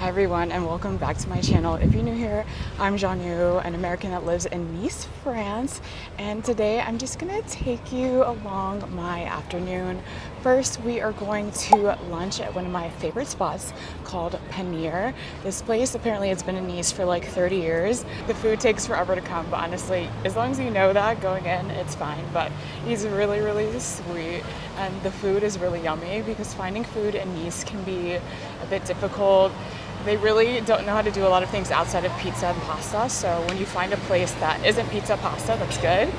Hi everyone, and welcome back to my channel. If you're new here, I'm Jean-Yu, an American that lives in Nice, France, and today I'm just gonna take you along my afternoon. First, we are going to lunch at one of my favorite spots called Pamir. This place, apparently it's been in Nice for like 30 years. The food takes forever to come, but honestly, as long as you know that going in, it's fine. But he's really, really sweet, and the food is really yummy because finding food in Nice can be a bit difficult. They really don't know how to do a lot of things outside of pizza and pasta, so when you find a place that isn't pizza pasta, that's good.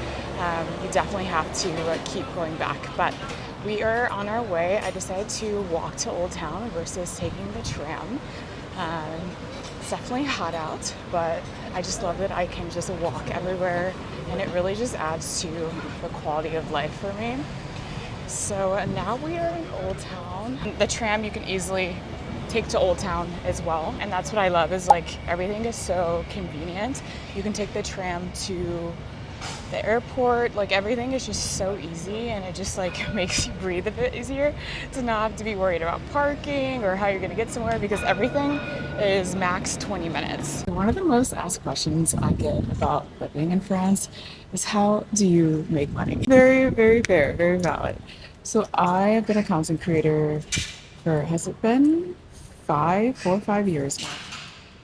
You definitely have to keep going back. But we are on our way. I decided to walk to Old Town versus taking the tram. It's definitely hot out, but I just love that I can just walk everywhere, and it really just adds to the quality of life for me. So now we are in Old Town. The tram you can easily take to Old Town as well, and that's what I love, is like everything is so convenient. You can take the tram to the airport, like everything is just so easy, and it just like makes you breathe a bit easier to not have to be worried about parking or how you're gonna get somewhere, because everything is max 20 minutes. One of the most asked questions I get about living in France is, how do you make money? Very, very fair, very valid. So I have been a content creator for, has it been 4 or 5 years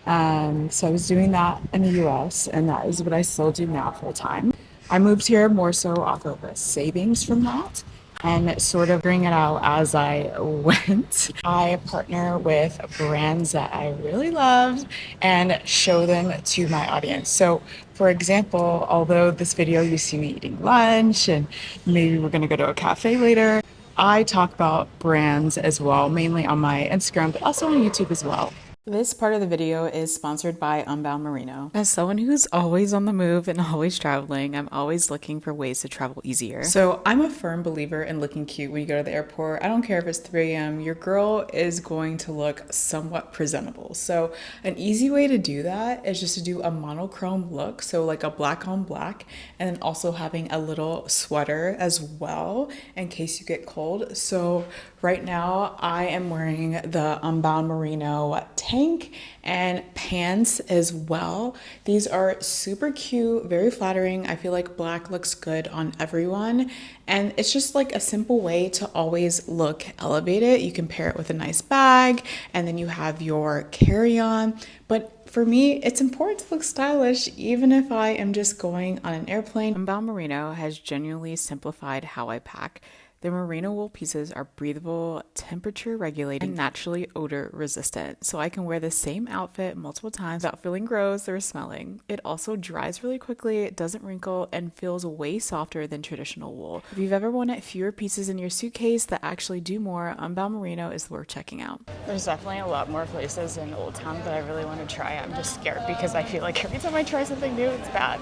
now? So I was doing that in the US, and that is what I still do now full time. I moved here more so off of the savings from that and sort of figuring it out as I went. I partner with brands that I really love and show them to my audience. So for example, although this video you see me eating lunch and maybe we're gonna go to a cafe later, I talk about brands as well, mainly on my Instagram, but also on YouTube as well. This part of the video is sponsored by Unbound Merino. As someone who's always on the move and always traveling, I'm always looking for ways to travel easier. So I'm a firm believer in looking cute when you go to the airport. I don't care if it's 3 a.m., your girl is going to look somewhat presentable. So an easy way to do that is just to do a monochrome look, so like a black on black, and then also having a little sweater as well in case you get cold. So right now I am wearing the Unbound Merino tank and pants as well. These are super cute, very flattering. I feel like black looks good on everyone, and it's just like a simple way to always look elevated. You can pair it with a nice bag, and then you have your carry-on. But for me, it's important to look stylish even if I am just going on an airplane. Unbound Merino has genuinely simplified how I pack. The merino wool pieces are breathable, temperature regulated, and naturally odor resistant, so I can wear the same outfit multiple times without feeling gross or smelling. It also dries really quickly, it doesn't wrinkle, and feels way softer than traditional wool. If you've ever wanted fewer pieces in your suitcase that actually do more, Unbound Merino is worth checking out. There's definitely a lot more places in Old Town that I really want to try. I'm just scared because I feel like every time I try something new, it's bad.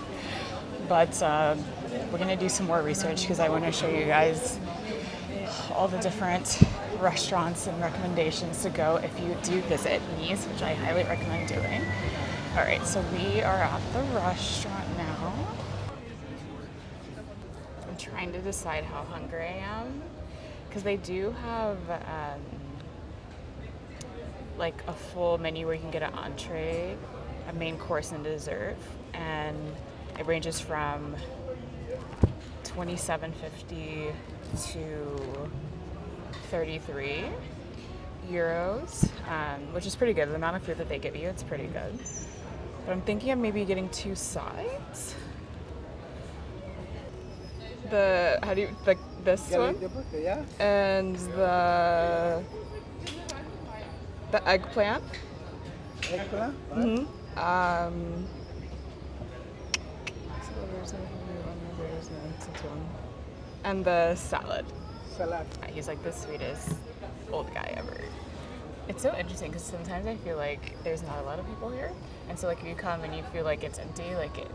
But we're gonna do some more research because I want to show you guys all the different restaurants and recommendations to go if you do visit Nice, which I highly recommend doing. All right, so we are at the restaurant now. I'm trying to decide how hungry I am because they do have like a full menu where you can get an entree, a main course, and dessert, and it ranges from $27.50 to 33 euros, which is pretty good. The amount of food that they give you, it's pretty good. But I'm thinking of maybe getting 2 sides. How do you, like this one? And the eggplant. Eggplant? Mm-hmm. And the salad. Salad. He's like the sweetest old guy ever. It's so interesting because sometimes I feel like there's not a lot of people here, and so like if you come and you feel like it's empty, like it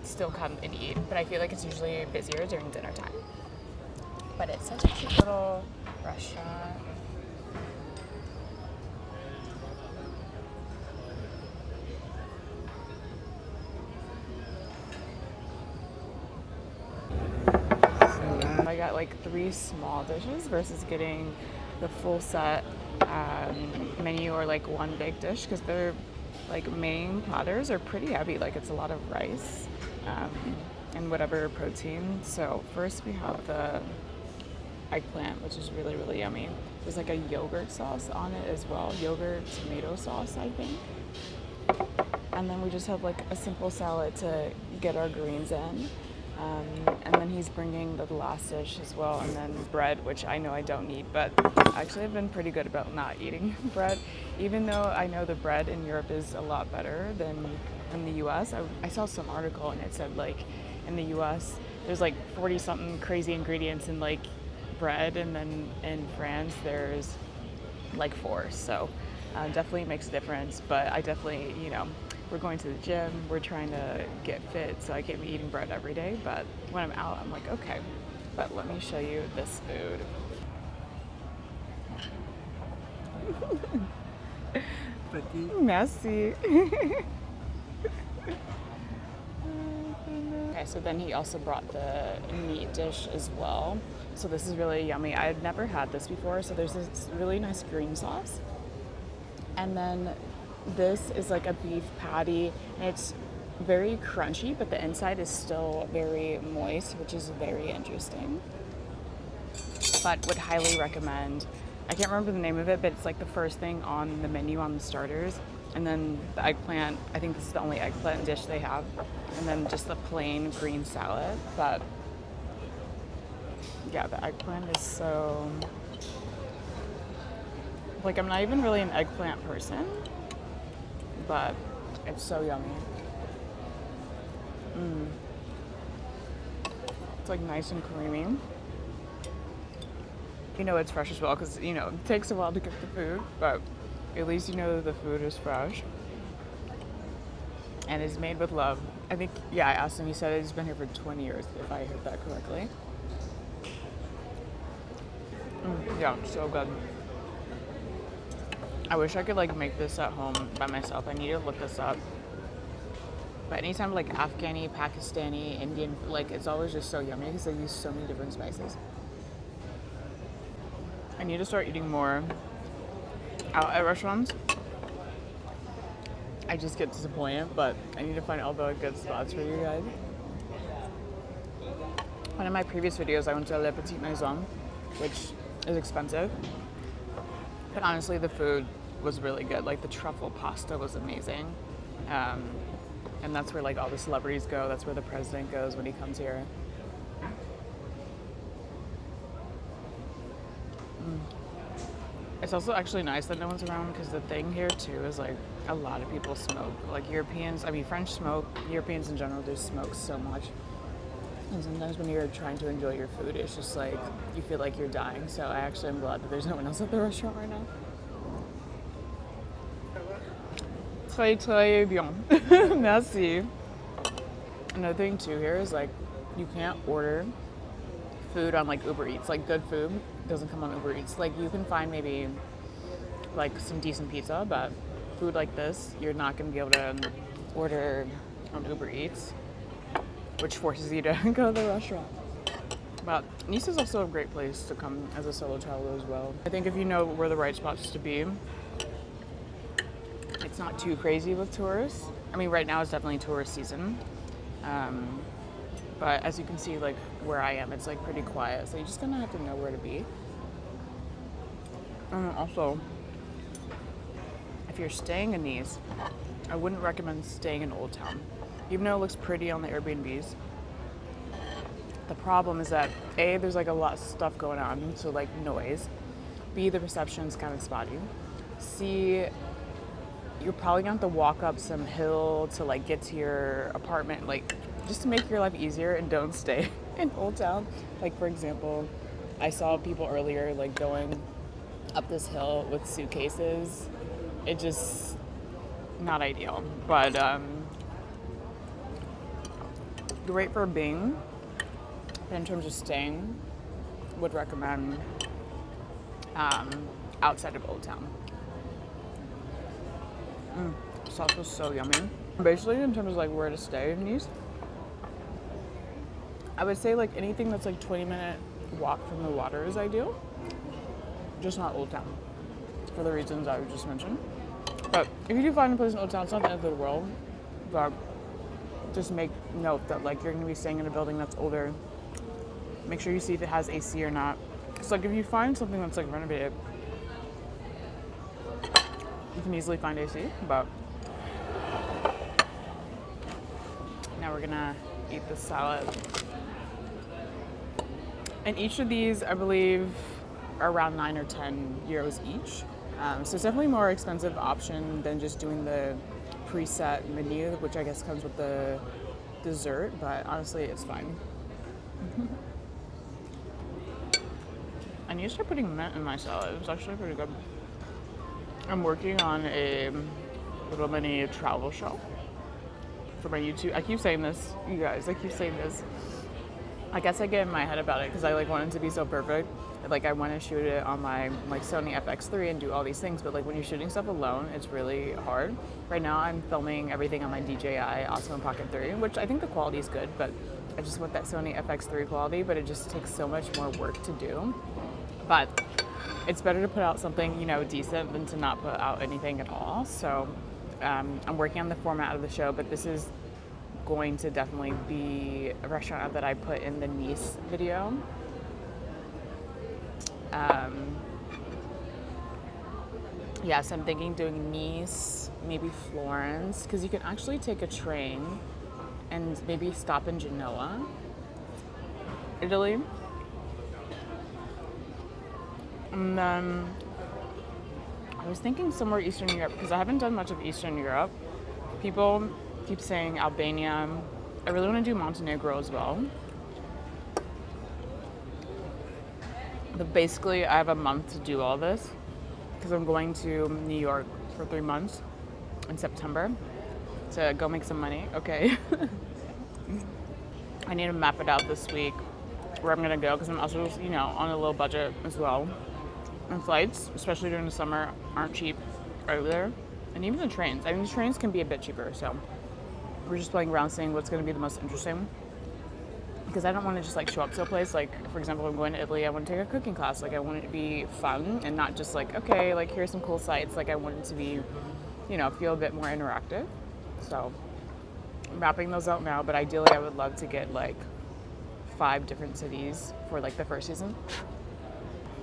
still come and eat. But I feel like it's usually busier during dinner time. But it's such a cute little restaurant. I got like 3 small dishes versus getting the full set menu or like one big dish, because their like main platters are pretty heavy. Like it's a lot of rice and whatever protein. So first we have the eggplant, which is really, really yummy. There's like a yogurt sauce on it as well. Yogurt tomato sauce, I think. And then we just have like a simple salad to get our greens in. And then he's bringing the last dish as well, and then bread, which I know I don't need, but actually I've been pretty good about not eating bread, even though I know the bread in Europe is a lot better than in the US. I saw some article and it said like in the US there's like 40 something crazy ingredients in like bread, and then in France there's like 4. So definitely makes a difference, but I definitely, we're going to the gym, we're trying to get fit, so I can't be eating bread every day, but when I'm out, I'm like, okay, but let me show you this food. Petit. Messy. Okay, so then he also brought the meat dish as well. So this is really yummy. I had never had this before, so there's this really nice green sauce. And then this is like a beef patty, and it's very crunchy, but the inside is still very moist, which is very interesting. But would highly recommend. I can't remember the name of it, but it's like the first thing on the menu on the starters. And then the eggplant, I think this is the only eggplant dish they have. And then just the plain green salad. But yeah, the eggplant is so, like, I'm not even really an eggplant person, but it's so yummy. It's like nice and creamy. You know it's fresh as well, because it takes a while to cook the food, but at least you know that the food is fresh and is made with love. I think, I asked him, he said he's been here for 20 years, if I heard that correctly. Yeah, so good. I wish I could like make this at home by myself. I need to look this up. But anytime like Afghani, Pakistani, Indian, like it's always just so yummy because they use so many different spices. I need to start eating more out at restaurants. I just get disappointed, but I need to find all the good spots for you guys. One of my previous videos, I went to Le Petit Maison, which is expensive. But honestly, the food was really good. Like the truffle pasta was amazing. And that's where like all the celebrities go. That's where the president goes when he comes here. It's also actually nice that no one's around, because the thing here too is like a lot of people smoke. Like Europeans, French smoke, Europeans in general just smoke so much. And sometimes when you're trying to enjoy your food, it's just like, you feel like you're dying. So I actually am glad that there's no one else at the restaurant right now. Très, très bien. Merci. Another thing too here is like, you can't order food on like Uber Eats. Like good food doesn't come on Uber Eats. Like you can find maybe like some decent pizza, but food like this, you're not going to be able to order on Uber Eats, which forces you to go to the restaurant. But Nice is also a great place to come as a solo traveler as well. I think if you know where the right spots to be, it's not too crazy with tourists. I mean, right now is definitely tourist season. But as you can see, like where I am, it's like pretty quiet. So you're just gonna have to know where to be. And also, if you're staying in Nice, I wouldn't recommend staying in Old Town. Even though it looks pretty on the Airbnbs, the problem is that A, there's like a lot of stuff going on, so like noise. B, the reception's kind of spotty. C, you're probably gonna have to walk up some hill to like get to your apartment, like just to make your life easier, and don't stay in Old Town. Like for example, I saw people earlier like going up this hill with suitcases. It just, not ideal, but great for being. In terms of staying, would recommend outside of Old Town. Sauce was so yummy. Basically, in terms of like where to stay in Nice, I would say like anything that's like 20-minute walk from the water is ideal. Just not Old Town. for the reasons I just mentioned. But if you do find a place in Old Town, it's not the end of the world. But just make note that like you're gonna be staying in a building that's older. Make sure you see if it has AC or not. It's like if you find something that's like renovated, you can easily find AC. But now we're gonna eat the salad. And each of these, I believe, are around 9 or 10 euros each. So it's definitely a more expensive option than just doing the preset menu, which I guess comes with the dessert, but honestly, it's fine. I need to start putting mint in my salad. It's actually pretty good. I'm working on a little mini travel show for my YouTube. I keep saying this, you guys, I keep saying this. I guess I get in my head about it because I like want it to be so perfect. Like I want to shoot it on my like Sony FX3 and do all these things, but like when you're shooting stuff alone, it's really hard. Right now I'm filming everything on my DJI Osmo Pocket 3, which I think the quality is good, but I just want that Sony FX3 quality, but it just takes so much more work to do. But it's better to put out something, you know, decent than to not put out anything at all. So I'm working on the format of the show, but this is going to definitely be a restaurant that I put in the Nice video. Yeah, so I'm thinking doing Nice, maybe Florence, because you can actually take a train and maybe stop in Genoa, Italy. And then I was thinking somewhere Eastern Europe, because I haven't done much of Eastern Europe. People keep saying Albania. I really want to do Montenegro as well. But basically, I have a month to do all this because I'm going to New York for 3 months in September to go make some money. Okay. I need to map it out this week where I'm going to go because I'm also, you know, on a low budget as well. And flights, especially during the summer, aren't cheap either. And even the trains. I mean, the trains can be a bit cheaper, so we're just playing around seeing what's going to be the most interesting. Because I don't want to just like show up to a place, like for example, I'm going to Italy, I want to take a cooking class. Like I want it to be fun and not just like, okay, like here's some cool sights. Like I want it to be, you know, feel a bit more interactive. So I'm wrapping those out now, but ideally I would love to get like 5 different cities for like the first season.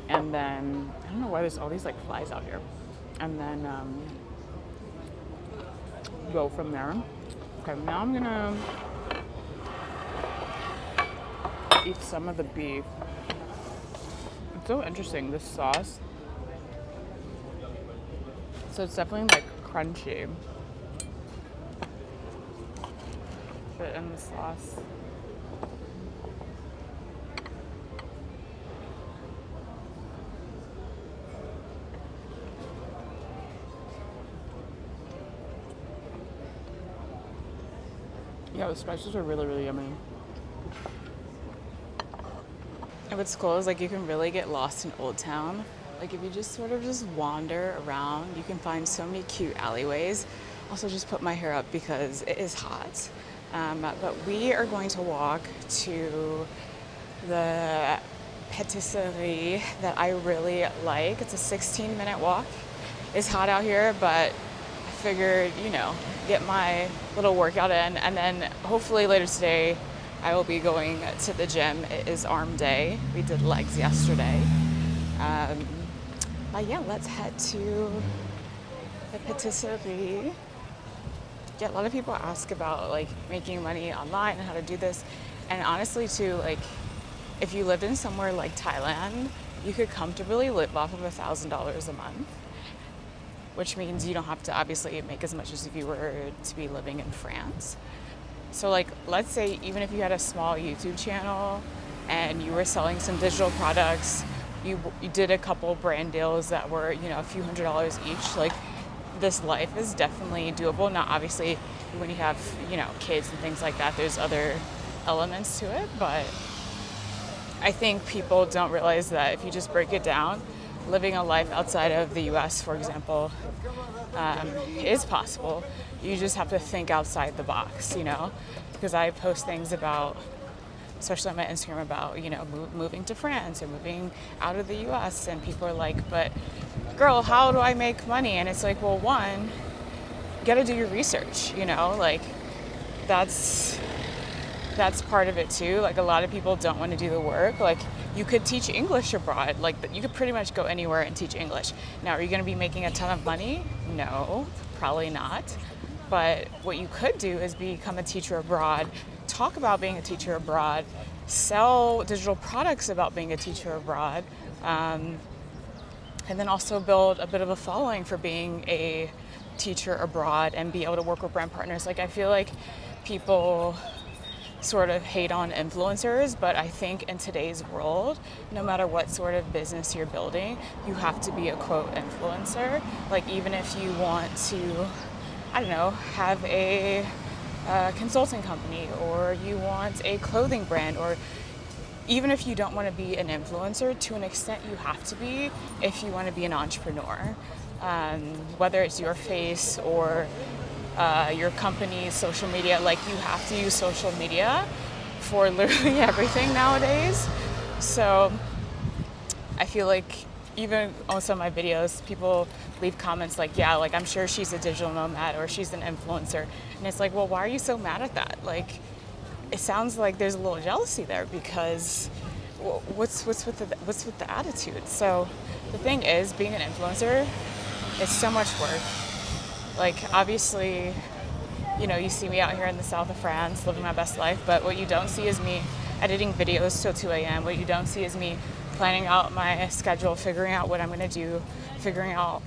And then, I don't know why there's all these like flies out here. And then go from there. Okay, now I'm gonna eat some of the beef. It's so interesting, this sauce. So it's definitely like crunchy. But in the sauce. Yeah, the spices are really, really yummy. And what's cool is like you can really get lost in Old Town. Like if you just sort of just wander around, you can find so many cute alleyways. Also just put my hair up because it is hot. But we are going to walk to the patisserie that I really like. It's a 16-minute walk. It's hot out here, but I figured, you know, get my little workout in, and then hopefully later today I will be going to the gym. It is arm day. We did legs yesterday. But yeah, let's head to the patisserie. Yeah, a lot of people ask about like making money online and how to do this. And honestly too, like if you lived in somewhere like Thailand, you could comfortably live off of $1,000 a month, which means you don't have to obviously make as much as if you were to be living in France. So like, let's say even if you had a small YouTube channel and you were selling some digital products, you did a couple brand deals that were, you know, a few $100s each, like this life is definitely doable. Now, obviously, when you have, you know, kids and things like that, there's other elements to it, but I think people don't realize that if you just break it down, living a life outside of the US, for example, is possible. You just have to think outside the box, you know, because I post things about, especially on my Instagram, about, you know, moving to France or moving out of the US, and people are like, but girl, how do I make money? And it's like, well, one, you got to do your research, you know, like that's part of it too. Like a lot of people don't want to do the work. Like you could teach English abroad. Like you could pretty much go anywhere and teach English. Now, are you going to be making a ton of money? No, probably not. But what you could do is become a teacher abroad, talk about being a teacher abroad, sell digital products about being a teacher abroad, and then also build a bit of a following for being a teacher abroad and be able to work with brand partners. Like I feel like people sort of hate on influencers, but I think in today's world, no matter what sort of business you're building, you have to be a quote influencer. Like even if you want to, I don't know, have a consulting company, or you want a clothing brand, or even if you don't want to be an influencer, to an extent you have to be if you want to be an entrepreneur. Whether it's your face or your company's social media, like you have to use social media for literally everything nowadays. So I feel like even on some of my videos, people leave comments like, yeah, like I'm sure she's a digital nomad or she's an influencer. And it's like, well, why are you so mad at that? Like, it sounds like there's a little jealousy there because what's with the attitude? So the thing is, being an influencer is so much work. Like obviously, you know, you see me out here in the south of France living my best life, but what you don't see is me editing videos till 2 a.m. What you don't see is me planning out my schedule, figuring out what I'm going to do, figuring out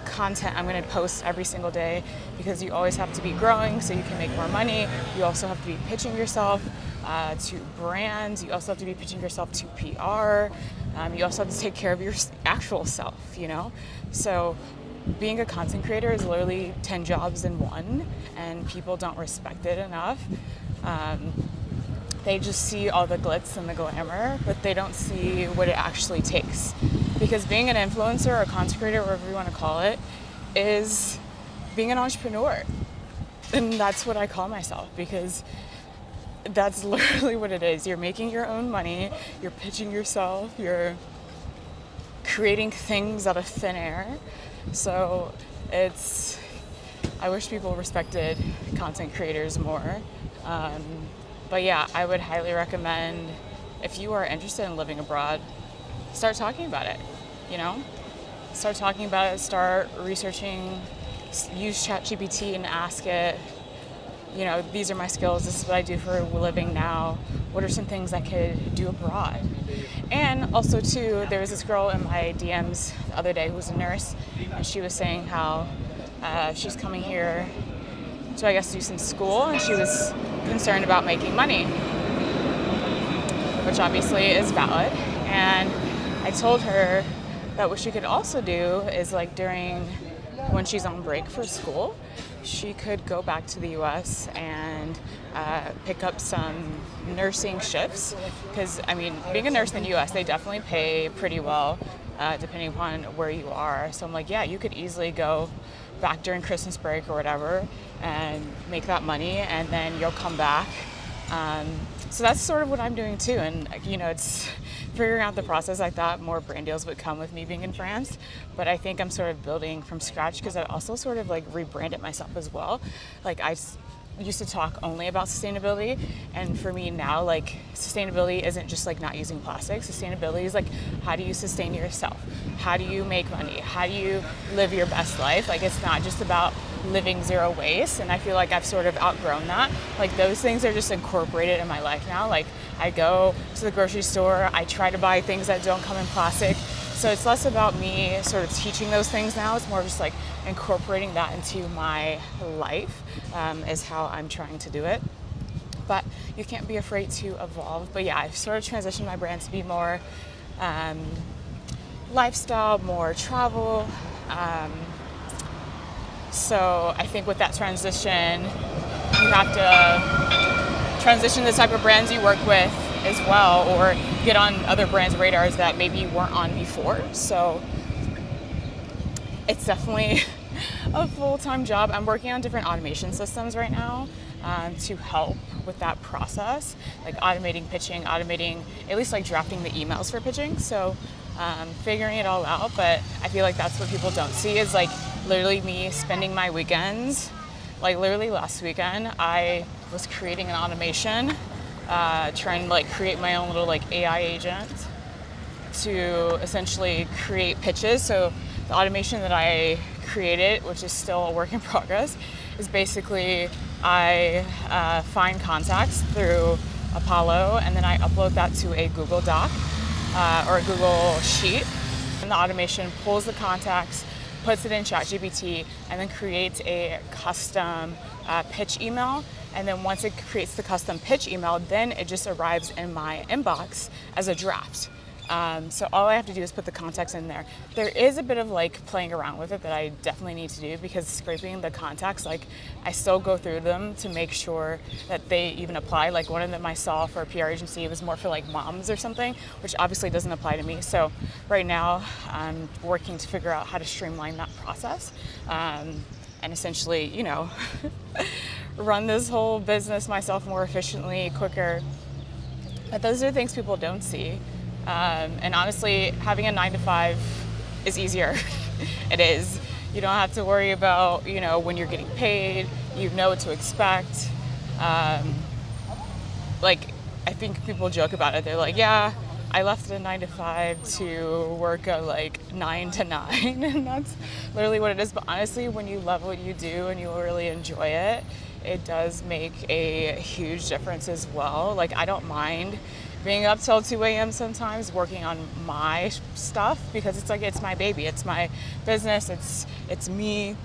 content I'm going to post every single day, because you always have to be growing so you can make more money. You also have to be pitching yourself to brands. You also have to be pitching yourself to PR. You also have to take care of your actual self, you know? So being a content creator is literally 10 jobs in one, and people don't respect it enough. They just see all the glitz and the glamour, but they don't see what it actually takes. Because being an influencer or content creator, whatever you want to call it, is being an entrepreneur. And that's what I call myself, because that's literally what it is. You're making your own money, you're pitching yourself, you're creating things out of thin air. So I wish people respected content creators more. But yeah, I would highly recommend, if you are interested in living abroad, start talking about it, you know? Start talking about it, start researching, use ChatGPT and ask it, you know, these are my skills, this is what I do for a living now, what are some things I could do abroad? And also too, there was this girl in my DMs the other day who was a nurse, and she was saying how she's coming here to, I guess, do some school, and she was concerned about making money, which obviously is valid. And I told her that what she could also do is, like, when she's on break for school, she could go back to the US and pick up some nursing shifts, because I mean, being a nurse in the US, they definitely pay pretty well depending upon where you are. So I'm like, yeah, you could easily go back during Christmas break or whatever and make that money, and then you'll come back. So that's sort of what I'm doing too. And you know, it's figuring out the process. I thought more brand deals would come with me being in France, but I think I'm sort of building from scratch, because I also sort of like rebranded myself as well. Like I used to talk only about sustainability, and for me now, like, sustainability isn't just like not using plastic. Sustainability is like, how do you sustain yourself? How do you make money? How do you live your best life? Like, it's not just about living zero waste, and I feel like I've sort of outgrown that. Like, those things are just incorporated in my life now. Like, I go to the grocery store, I try to buy things that don't come in plastic. So it's less about me sort of teaching those things now. It's more just like incorporating that into my life, is how I'm trying to do it. But you can't be afraid to evolve. But yeah, I've sort of transitioned my brand to be more lifestyle, more travel. So I think with that transition, you have to transition the type of brands you work with as well, or get on other brands' radars that maybe you weren't on before. So it's definitely a full-time job. I'm working on different automation systems right now to help with that process, like automating pitching, automating at least like drafting the emails for pitching. So figuring it all out. But I feel like that's what people don't see is like literally me spending my weekends. Like literally last weekend, I was creating an automation, trying to like create my own little like AI agent to essentially create pitches. So the automation that I created, which is still a work in progress, is basically I find contacts through Apollo and then I upload that to a Google Doc or a Google Sheet. And the automation pulls the contacts, puts it in ChatGPT, and then creates a custom pitch email. And then once it creates the custom pitch email, then it just arrives in my inbox as a draft. So all I have to do is put the contacts in there. There is a bit of like playing around with it that I definitely need to do, because scraping the contacts, like I still go through them to make sure that they even apply. Like one of them I saw for a PR agency, it was more for like moms or something, which obviously doesn't apply to me. So right now I'm working to figure out how to streamline that process, and essentially, you know, run this whole business myself more efficiently, quicker. But those are things people don't see. And honestly, having a 9-to-5 is easier. It is. You don't have to worry about, you know, when you're getting paid. You know what to expect. Like, I think people joke about it. They're like, yeah, I left a 9-to-5 to work a like 9 to 9. And that's literally what it is. But honestly, when you love what you do and you really enjoy it, it does make a huge difference as well. Like, I don't mind being up till 2 a.m. sometimes working on my stuff, because it's like, it's my baby, it's my business, it's me.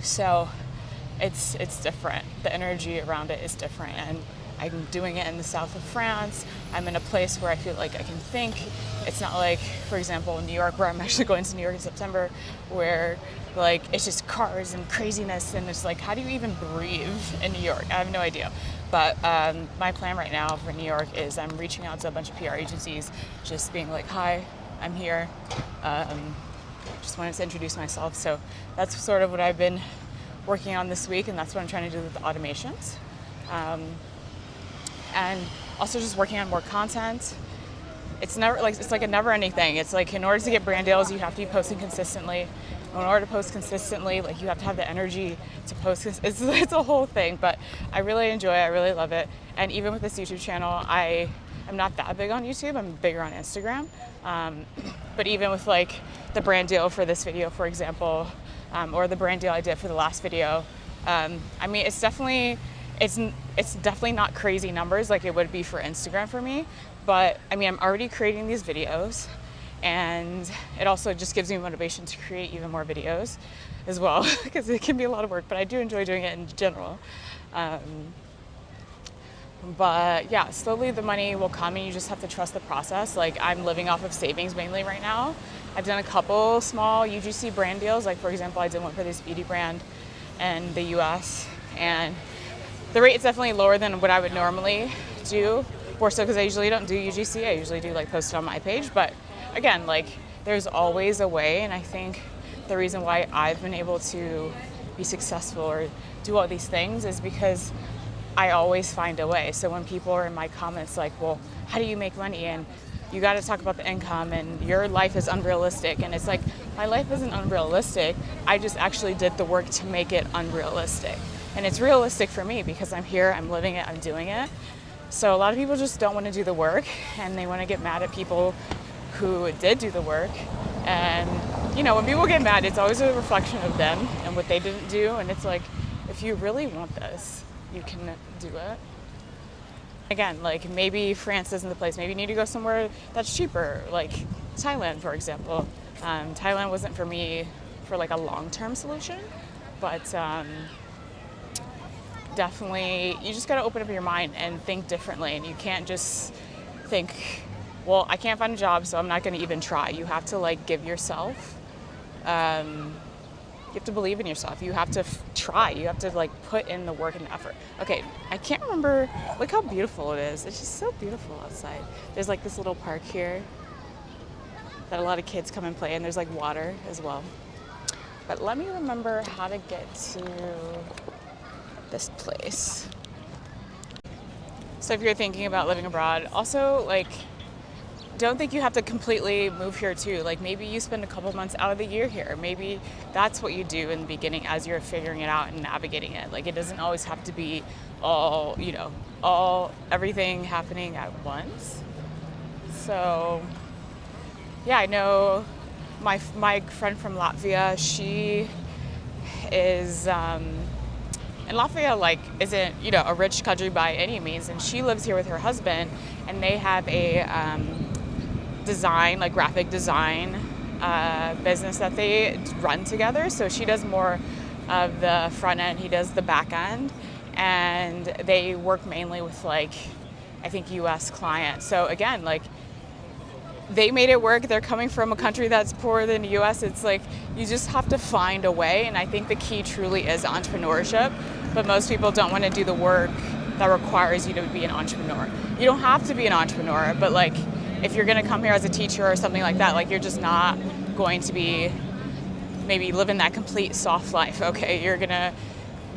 So it's different. The energy around it is different, and I'm doing it in the south of France. I'm in a place where I feel like I can think. It's not like, for example, in New York, where I'm actually going to New York in September, where like it's just cars and craziness, and it's like, how do you even breathe in New York? I have no idea. But my plan right now for New York is I'm reaching out to a bunch of PR agencies, just being like, hi, I'm here. Just wanted to introduce myself. So that's sort of what I've been working on this week, and that's what I'm trying to do with the automations. And also just working on more content. It's like a never-ending thing. It's like, in order to get brand deals, you have to be posting consistently. In order to post consistently, like, you have to have the energy to post. It's a whole thing, but I really enjoy it. I really love it. And even with this YouTube channel, I am not that big on YouTube. I'm bigger on Instagram. But even with like the brand deal for this video, for example, or the brand deal I did for the last video, I mean, it's definitely not crazy numbers like it would be for Instagram for me. But I mean, I'm already creating these videos, and it also just gives me motivation to create even more videos as well, because it can be a lot of work, but I do enjoy doing it in general. But yeah, slowly the money will come, and you just have to trust the process. Like, I'm living off of savings mainly right now. I've done a couple small UGC brand deals. Like, for example, I did one for this beauty brand in the US, and the rate is definitely lower than what I would normally do. More so because I usually don't do UGC. I usually do like post it on my page. But again, like, there's always a way. And I think the reason why I've been able to be successful or do all these things is because I always find a way. So when people are in my comments like, well, how do you make money? And you got to talk about the income, and your life is unrealistic. And it's like, my life isn't unrealistic. I just actually did the work to make it unrealistic. And it's realistic for me because I'm here, I'm living it, I'm doing it. So a lot of people just don't want to do the work, and they want to get mad at people who did do the work. And, you know, when people get mad, it's always a reflection of them and what they didn't do. And it's like, if you really want this, you can do it. Again, like, maybe France isn't the place. Maybe you need to go somewhere that's cheaper, like Thailand, for example. Thailand wasn't for me for like a long-term solution, but definitely, you just got to open up your mind and think differently. And you can't just think, well, I can't find a job, so I'm not going to even try. You have to like give yourself, you have to believe in yourself. You have to try. You have to like put in the work and the effort. Okay, I can't remember. Look how beautiful it is. It's just so beautiful outside. There's like this little park here that a lot of kids come and play, and there's like water as well. But let me remember how to get to this place. So if you're thinking about living abroad, also like, don't think you have to completely move here too. Like maybe you spend a couple months out of the year here. Maybe that's what you do in the beginning as you're figuring it out and navigating it. Like it doesn't always have to be all, everything happening at once. So yeah, I know my friend from Latvia, she is, and Latvia isn't, a rich country by any means, and she lives here with her husband, and they have a graphic design business that they run together. So she does more of the front end, he does the back end, and they work mainly with I think US clients. So again, they made it work. They're coming from a country that's poorer than the US. It's you just have to find a way, and I think the key truly is entrepreneurship, but most people don't want to do the work that requires you to be an entrepreneur. You don't have to be an entrepreneur, but if you're going to come here as a teacher or something like that, you're just not going to be maybe living that complete soft life. Okay, you're going to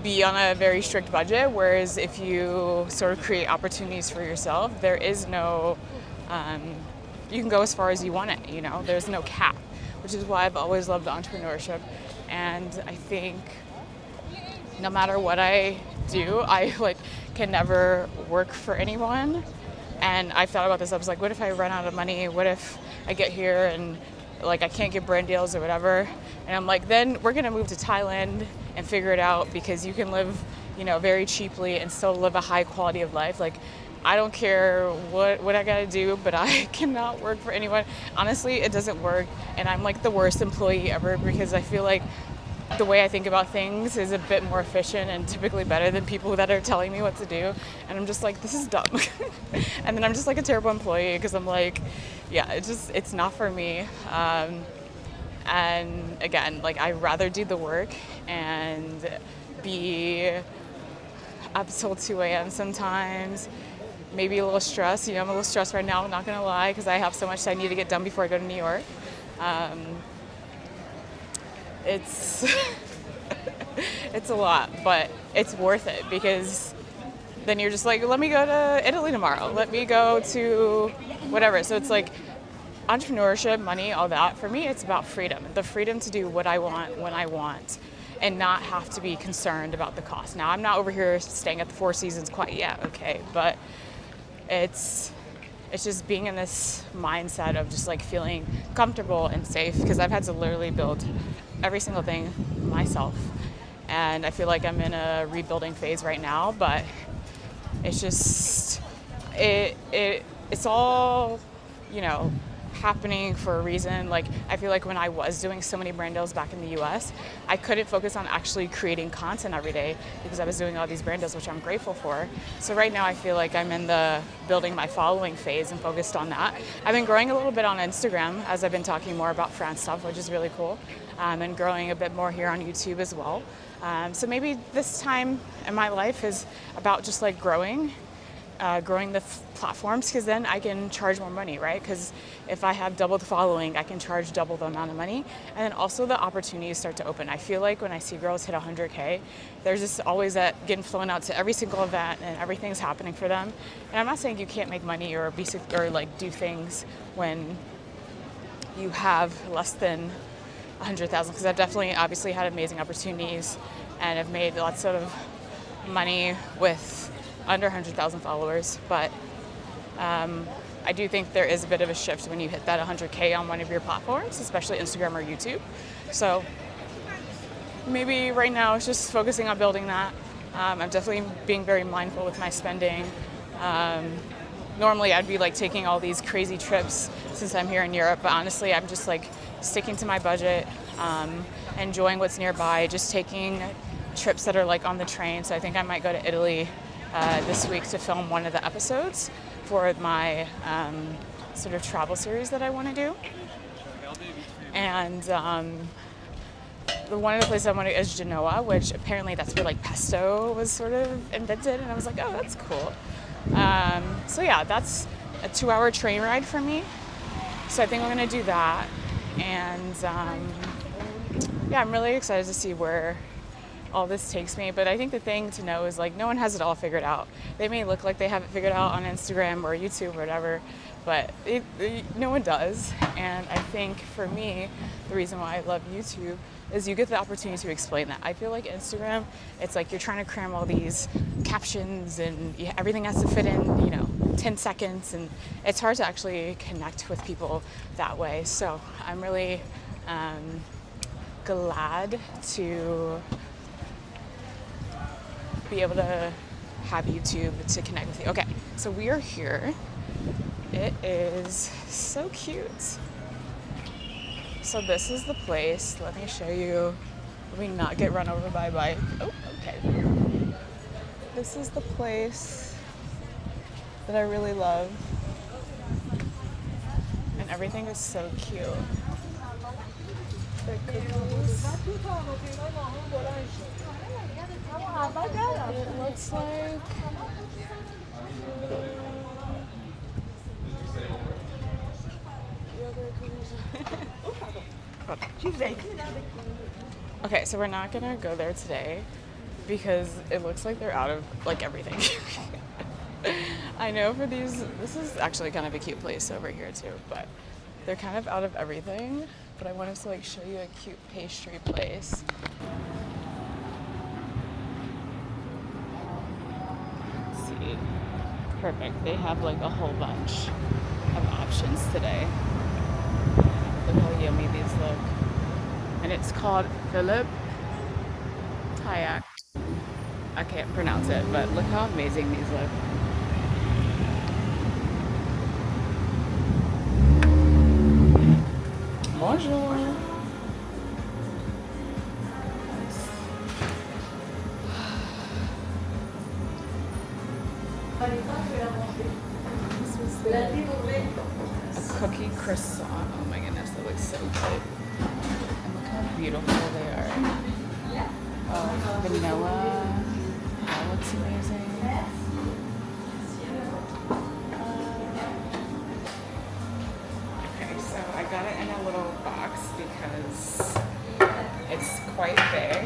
be on a very strict budget, whereas if you sort of create opportunities for yourself, there is no, you can go as far as you want it, there's no cap, which is why I've always loved entrepreneurship. And I think no matter what I do, I can never work for anyone. And I've thought about this. I was like, what if I run out of money? What if I get here and I can't get brand deals or whatever? And I'm like, then we're gonna move to Thailand and figure it out, because you can live, very cheaply and still live a high quality of life. I don't care what I gotta do, but I cannot work for anyone. Honestly, it doesn't work. And I'm the worst employee ever, because I feel like the way I think about things is a bit more efficient and typically better than people that are telling me what to do. And I'm just this is dumb. And then I'm just a terrible employee, because I'm yeah, it's not for me. And again, I'd rather do the work and be up till 2 a.m. sometimes, maybe a little stressed. I'm a little stressed right now, I'm not gonna lie, because I have so much I need to get done before I go to New York. It's it's a lot, but it's worth it, because then you're just let me go to Italy tomorrow, let me go to whatever. So it's entrepreneurship, money, all that. For me, it's about freedom. The freedom to do what I want when I want, and not have to be concerned about the cost. Now, I'm not over here staying at the Four Seasons quite yet, okay, but it's just being in this mindset of just feeling comfortable and safe, because I've had to literally build every single thing myself, and I feel like I'm in a rebuilding phase right now. But it's just it's all happening for a reason. I feel like when I was doing so many brand deals back in the US, I couldn't focus on actually creating content every day, because I was doing all these brand deals, which I'm grateful for. So right now I feel like I'm in the building my following phase and focused on that. I've been growing a little bit on Instagram as I've been talking more about France stuff, which is really cool, and growing a bit more here on YouTube as well. So maybe this time in my life is about just growing the platforms, because then I can charge more money, right? Because if I have double the following, I can charge double the amount of money. And then also the opportunities start to open. I feel like when I see girls hit 100K, there's just always that getting flown out to every single event, and everything's happening for them. And I'm not saying you can't make money or do things when you have less than 100,000, because I've definitely obviously had amazing opportunities and have made lots of money with under 100,000 followers, but I do think there is a bit of a shift when you hit that 100K on one of your platforms, especially Instagram or YouTube. So maybe right now it's just focusing on building that. I'm definitely being very mindful with my spending. Normally I'd be taking all these crazy trips since I'm here in Europe, but honestly I'm just sticking to my budget, enjoying what's nearby, just taking trips that are on the train. So I think I might go to Italy this week to film one of the episodes for my sort of travel series that I want to do. And one of the places I want to is Genoa, which apparently that's where pesto was sort of invented, and I was oh, that's cool. So yeah, that's a 2-hour train ride for me. So I think I'm going to do that. And yeah, I'm really excited to see where all this takes me. But I think the thing to know is no one has it all figured out. They may look like they have it figured out on Instagram or YouTube or whatever, but no one does. And I think for me, the reason why I love YouTube is you get the opportunity to explain that. I feel like Instagram, it's like you're trying to cram all these captions and everything has to fit in, 10 seconds, and it's hard to actually connect with people that way. So I'm really glad to be able to have YouTube to connect with you. Okay, so we are here. It is so cute. So this is the place. Let me show you. Let me not get run over by a bike. Oh, okay. This is the place that I really love. And everything is so cute. The cookies. It looks like okay, so we're not gonna go there today because it looks like they're out of like everything. I know for these, this is actually kind of a cute place over here too, but they're kind of out of everything. But I wanted to like show you a cute pastry place. Let's see. Perfect. They have like a whole bunch of options today. Look how yummy these look. And it's called Philippe tayac. I can't pronounce it, but look how amazing these look. Bonjour. A cookie croissant. Oh my goodness, that looks so good. And look how beautiful they are. Vanilla. That looks amazing. Okay, so I got it in a little box because it's quite big.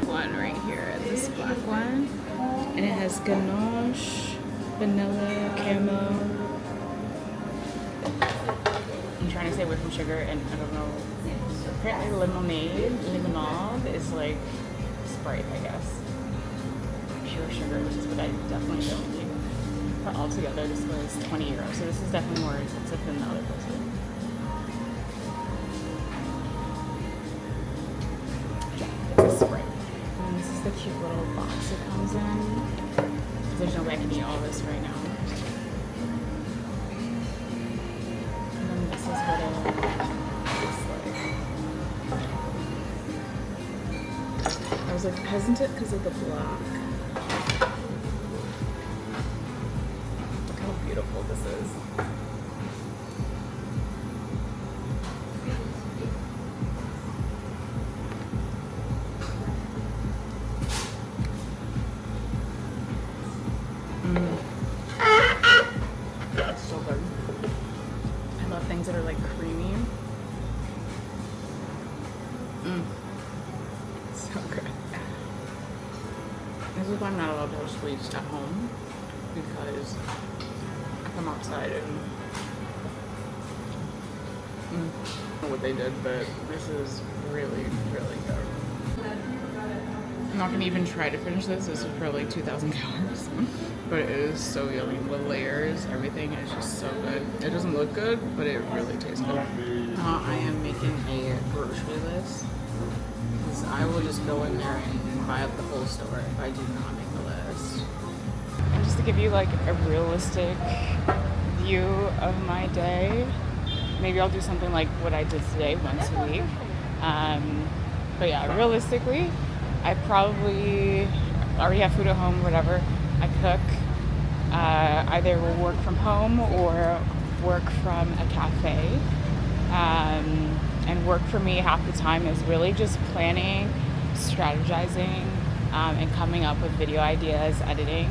One right here, this black one. And it has ganache, vanilla, caramel. I'm trying to stay away from sugar, and I don't know. Apparently limonade is like Sprite, I guess. Pure sugar, which is what I definitely don't do. But altogether, this was 20 euros, so this is definitely more expensive than the other places. Yeah, it's a Sprite. And this is the cute little box it comes in. There's no way I can eat all this right now. And then this is what it looks like. I was like hesitant because of the black. Look how beautiful this is. That's so good. I love things that are like creamy. So good. This is why I'm not allowed to have sweets at home, because I come outside and I don't know what they did, but this is really, really good. I'm not gonna even try to finish this. This is probably 2,000 calories, but it is so yummy. The layers, everything is just so good. It doesn't look good, but it really tastes good. I am making a grocery list. I will just go in there and buy up the whole store if I do not make a list. And just to give you like a realistic view of my day, maybe I'll do something like what I did today once a week. But yeah, realistically, I probably already have food at home, whatever. I cook. Either will work from home or work from a cafe. And work for me half the time is really just planning, strategizing, and coming up with video ideas, editing.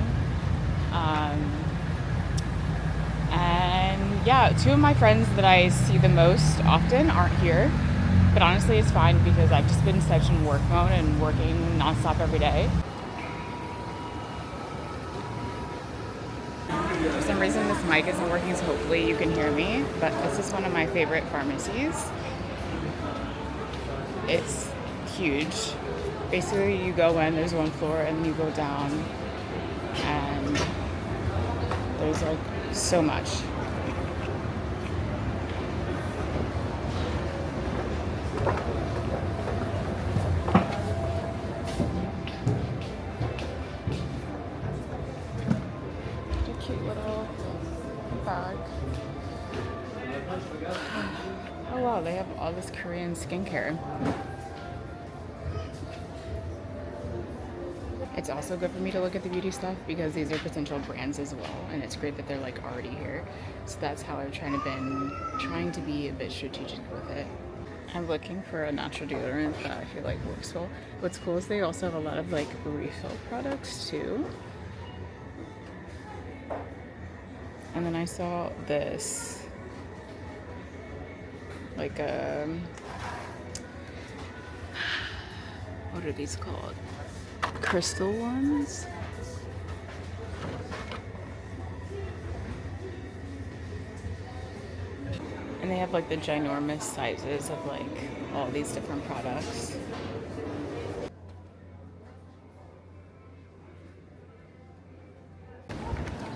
And yeah, two of my friends that I see the most often aren't here, but honestly it's fine because I've just been such in work mode and working nonstop every day. some reason this mic isn't working, so hopefully you can hear me, but this is one of my favorite pharmacies. It's huge. Basically, you go in, there's one floor, and then you go down, and there's like so much. A cute little bag. Oh wow, they have all this Korean skincare. It's also good for me to look at the beauty stuff because these are potential brands as well, and it's great that they're like already here. So that's how I've trying to be a bit strategic with it. I'm looking for a natural deodorant that I feel like works well. What's cool is they also have a lot of like refill products too. And then I saw this like what are these called? Crystal ones. And they have like the ginormous sizes of like all these different products.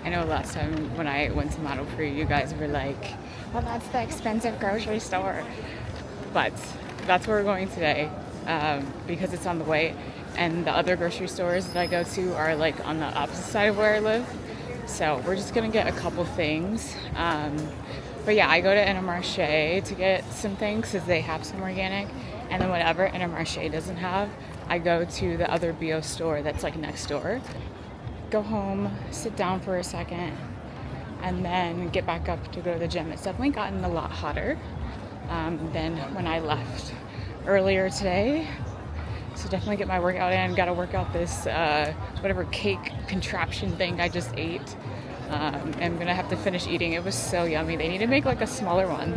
I know last time when I went to Model Free, you guys were like, well, that's the expensive grocery store. But that's where we're going today because it's on the way. And the other grocery stores that I go to are like on the opposite side of where I live. So we're just gonna get a couple things. But yeah, I go to Intermarché to get some things because they have some organic. And then whatever Intermarché doesn't have, I go to the other bio store that's like next door. Go home, sit down for a second, and then get back up to go to the gym. It's definitely gotten a lot hotter than when I left earlier today. So definitely get my workout in. Gotta work out this whatever cake contraption thing I just ate. I'm gonna have to finish eating. It was so yummy. They need to make like a smaller one.